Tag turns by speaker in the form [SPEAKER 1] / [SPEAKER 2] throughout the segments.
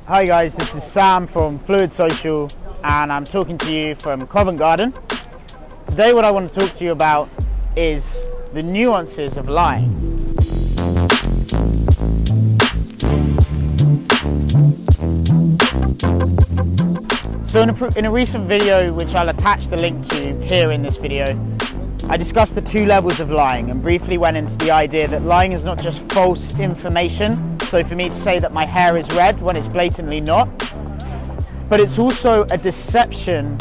[SPEAKER 1] Hi guys, this is Sam from Fluid Social and I'm talking to you from Covent Garden. Today what I want to talk to you about is the nuances of lying. So in a recent video, which I'll attach the link to here in this video, I discussed the two levels of lying and briefly went into the idea that lying is not just false information. So for me to say that my hair is red when it's blatantly not, but it's also a deception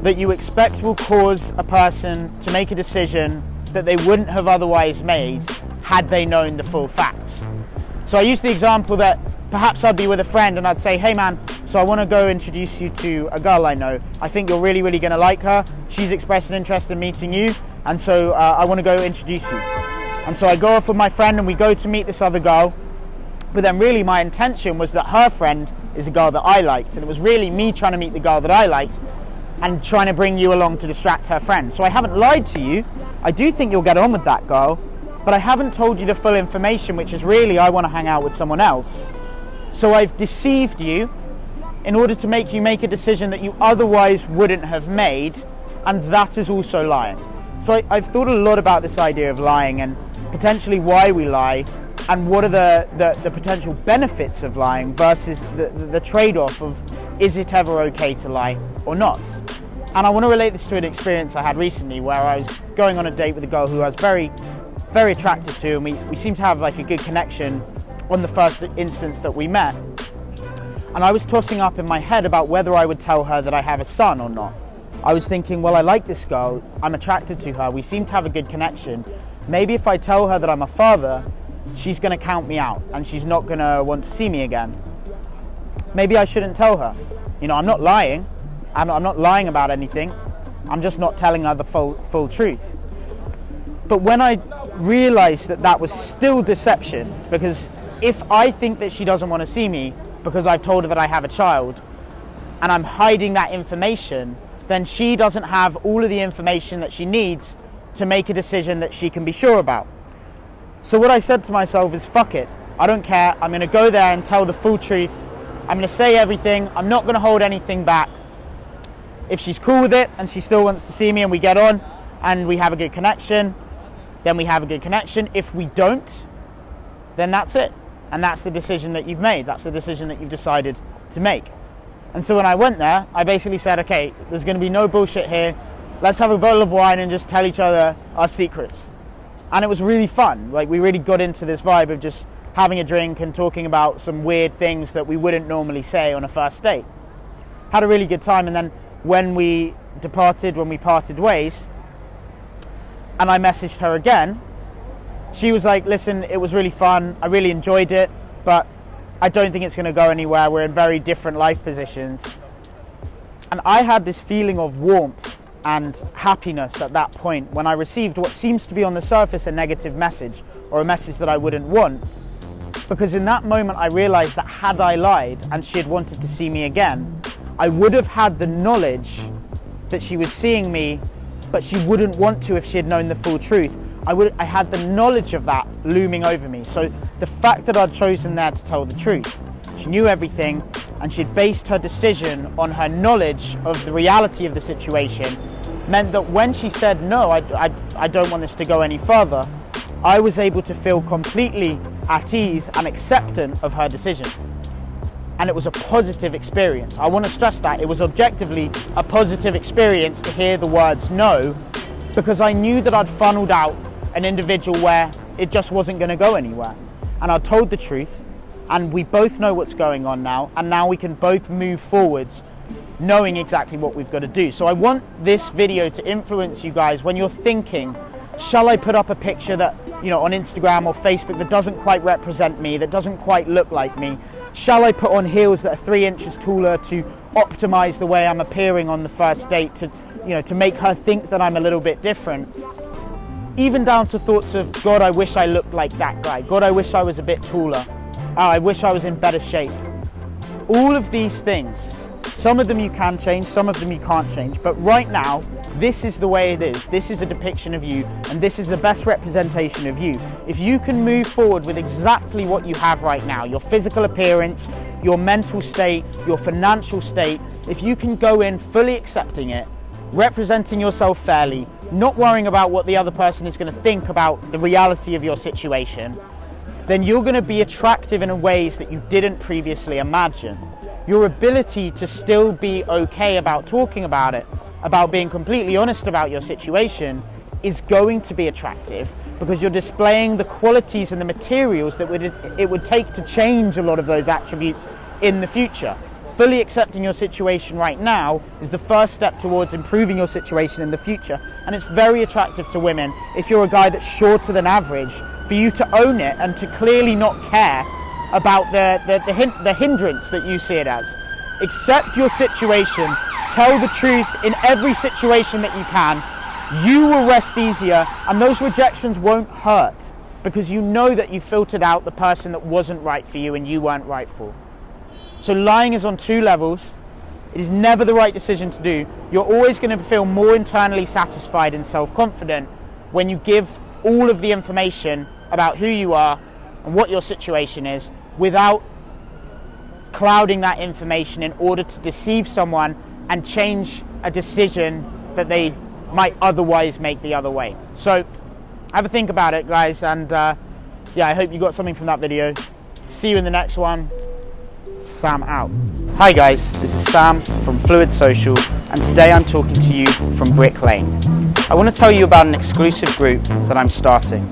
[SPEAKER 1] that you expect will cause a person to make a decision that they wouldn't have otherwise made had they known the full facts. So I use the example that perhaps I'd be with a friend and I'd say, hey man, so I want to go introduce you to a girl I know. I think you're really going to like her. She's expressed an interest in meeting you, and so I want to go introduce you. And so I go off with my friend and we go to meet this other girl. But then really my intention was that her friend is a girl that I liked, and it was really me trying to meet the girl that I liked and trying to bring you along to distract her friend. So I haven't lied to you. I do think you'll get on with that girl, but I haven't told you the full information, which is really I want to hang out with someone else. So I've deceived you in order to make you make a decision that you otherwise wouldn't have made, and that is also lying. So I've thought a lot about this idea of lying and potentially why we lie, and what are the potential benefits of lying versus the trade-off of is it ever okay to lie or not. And I want to relate this to an experience I had recently where I was going on a date with a girl who I was very attracted to, and we seemed to have like a good connection on the first instance that we met. And I was tossing up in my head about whether I would tell her that I have a son or not. I was thinking, well, I like this girl, I'm attracted to her, we seem to have a good connection. Maybe if I tell her that I'm a father, she's going to count me out and she's not going to want to see me again. Maybe I shouldn't tell her. You know, I'm not lying. I'm not lying about anything. I'm just not telling her the full truth. But when I realized that that was still deception, because if I think that she doesn't want to see me because I've told her that I have a child and I'm hiding that information, then she doesn't have all of the information that she needs to make a decision that she can be sure about. So what I said to myself is, fuck it, I don't care, I'm going to go there and tell the full truth. I'm going to say everything, I'm not going to hold anything back. If she's cool with it and she still wants to see me and we get on and we have a good connection, then we have a good connection. If we don't, then that's it. And that's the decision that you've made. That's the decision that you've decided to make. And so when I went there, I basically said, okay, there's going to be no bullshit here. Let's have a bottle of wine and just tell each other our secrets. And it was really fun. Like, we really got into this vibe of just having a drink and talking about some weird things that we wouldn't normally say on a first date. Had a really good time. And then when we parted ways, and I messaged her again, she was like, listen, it was really fun. I really enjoyed it, but I don't think it's going to go anywhere. We're in very different life positions. And I had this feeling of warmth and happiness at that point when I received what seems to be on the surface a negative message, or a message that I wouldn't want. Because in that moment I realized that had I lied and she had wanted to see me again, I would have had the knowledge that she was seeing me, but she wouldn't want to if she had known the full truth. I had the knowledge of that looming over me. So the fact that I'd chosen there to tell the truth, she knew everything and she'd based her decision on her knowledge of the reality of the situation, meant that when she said, no, I don't want this to go any further, I was able to feel completely at ease and acceptant of her decision. And it was a positive experience. I want to stress that. It was objectively a positive experience to hear the words no, because I knew that I'd funneled out an individual where it just wasn't going to go anywhere. And I told the truth, and we both know what's going on now, and now we can both move forwards knowing exactly what we've got to do. So I want this video to influence you guys when you're thinking, shall I put up a picture that, you know, on Instagram or Facebook that doesn't quite represent me, that doesn't quite look like me? Shall I put on heels that are 3 inches taller to optimize the way I'm appearing on the first date, to, you know, to make her think that I'm a little bit different? Even down to thoughts of, God, I wish I looked like that guy. God, I wish I was a bit taller. I wish I was in better shape. All of these things, some of them you can change, some of them you can't change. But right now, this is the way it is, this is a depiction of you, and this is the best representation of you. If you can move forward with exactly what you have right now, your physical appearance, your mental state, your financial state, if you can go in fully accepting it, representing yourself fairly, not worrying about what the other person is going to think about the reality of your situation, then you're going to be attractive in ways that you didn't previously imagine. Your ability to still be okay about talking about it, about being completely honest about your situation, is going to be attractive because you're displaying the qualities and the materials that it would take to change a lot of those attributes in the future. Fully accepting your situation right now is the first step towards improving your situation in the future, and it's very attractive to women if you're a guy that's shorter than average, for you to own it and to clearly not care about the hindrance that you see it as. Accept your situation, tell the truth in every situation that you can. You will rest easier, and those rejections won't hurt because you know that you filtered out the person that wasn't right for you and you weren't right for. So lying is on two levels. It is never the right decision to do. You're always going to feel more internally satisfied and self-confident when you give all of the information about who you are and what your situation is without clouding that information in order to deceive someone and change a decision that they might otherwise make the other way. So have a think about it, guys, and yeah, I hope you got something from that video. See you in the next one. Sam out. Hi guys, this is Sam from Fluid Social, and today I'm talking to you from Brick Lane. I want to tell you about an exclusive group that I'm starting.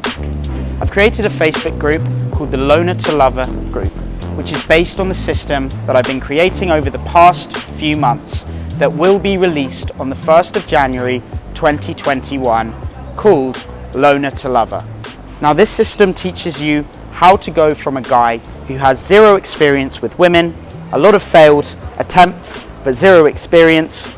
[SPEAKER 1] I've created a Facebook group called the Loner to Lover group, which is based on the system that I've been creating over the past few months that will be released on the 1st of January 2021, called Loner to Lover. Now this system teaches you how to go from a guy who has zero experience with women, a lot of failed attempts but zero experience,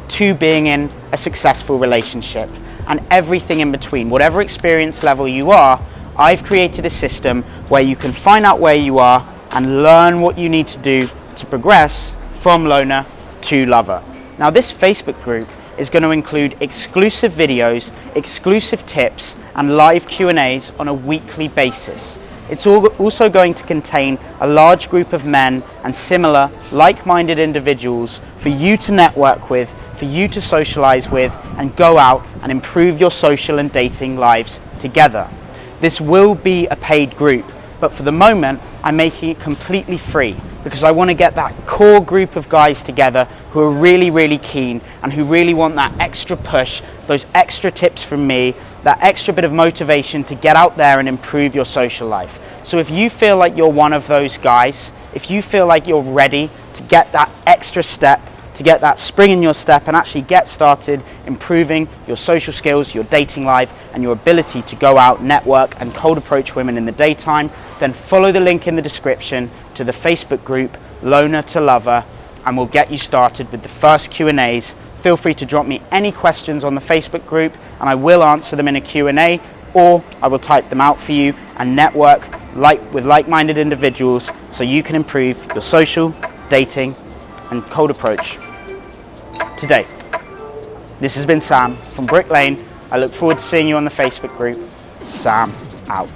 [SPEAKER 1] to being in a successful relationship and everything in between. Whatever experience level you are, I've created a system where you can find out where you are and learn what you need to do to progress from loner to lover. Now this Facebook group is going to include exclusive videos, exclusive tips and live Q&As on a weekly basis. It's also going to contain a large group of men and similar like-minded individuals for you to network with, for you to socialize with and go out and improve your social and dating lives together. This will be a paid group, but for the moment I'm making it completely free because I want to get that core group of guys together who are really, really keen and who really want that extra push, those extra tips from me, that extra bit of motivation to get out there and improve your social life. So if you feel like you're one of those guys, if you feel like you're ready to get that extra step, to get that spring in your step and actually get started improving your social skills, your dating life and your ability to go out, network and cold approach women in the daytime, then follow the link in the description to the Facebook group Loner to Lover and we'll get you started with the first Q&As. Feel free to drop me any questions on the Facebook group and I will answer them in a Q&A, or I will type them out for you and network with like-minded individuals so you can improve your social, dating and cold approach today. This has been Sam from Brick Lane. I look forward to seeing you on the Facebook group. Sam out.